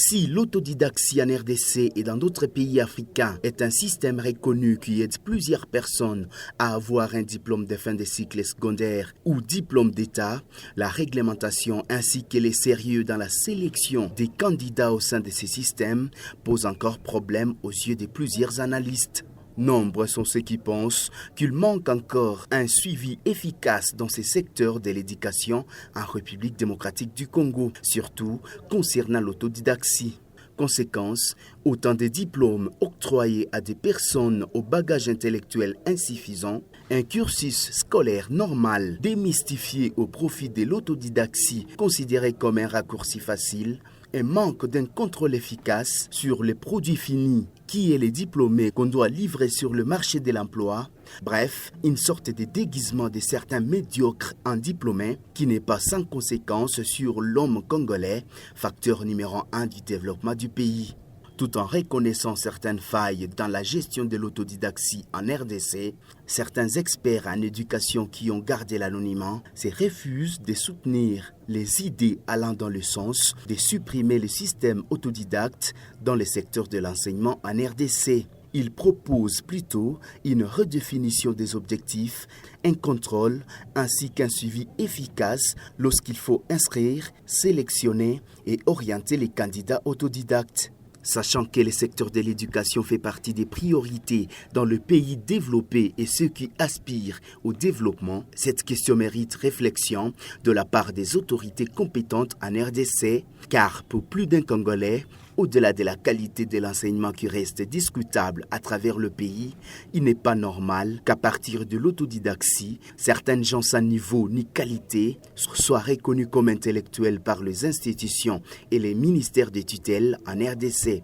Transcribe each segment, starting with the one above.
Si l'autodidaxie en RDC et dans d'autres pays africains est un système reconnu qui aide plusieurs personnes à avoir un diplôme de fin de cycle secondaire ou diplôme d'État, la réglementation ainsi que les sérieux dans la sélection des candidats au sein de ces systèmes pose encore problème aux yeux de plusieurs analystes. Nombreux sont ceux qui pensent qu'il manque encore un suivi efficace dans ces secteurs de l'éducation en République démocratique du Congo, surtout concernant l'autodidaxie. Conséquence, autant de diplômes octroyés à des personnes au bagage intellectuel insuffisant, un cursus scolaire normal démystifié au profit de l'autodidaxie considéré comme un raccourci facile, un manque d'un contrôle efficace sur les produits finis, qui est les diplômés qu'on doit livrer sur le marché de l'emploi. Bref, une sorte de déguisement de certains médiocres en diplômés qui n'est pas sans conséquence sur l'homme congolais, facteur numéro 1 du développement du pays. Tout en reconnaissant certaines failles dans la gestion de l'autodidaxie en RDC, certains experts en éducation qui ont gardé l'anonymat se refusent de soutenir les idées allant dans le sens de supprimer le système autodidacte dans le secteur de l'enseignement en RDC. Ils proposent plutôt une redéfinition des objectifs, un contrôle ainsi qu'un suivi efficace lorsqu'il faut inscrire, sélectionner et orienter les candidats autodidactes. Sachant que le secteur de l'éducation fait partie des priorités dans le pays développé et ceux qui aspirent au développement, cette question mérite réflexion de la part des autorités compétentes en RDC, car pour plus d'un Congolais, au-delà de la qualité de l'enseignement qui reste discutable à travers le pays, il n'est pas normal qu'à partir de l'autodidaxie, certaines gens sans niveau ni qualité soient reconnus comme intellectuels par les institutions et les ministères de tutelle en RDC.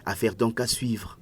Affaire donc à suivre.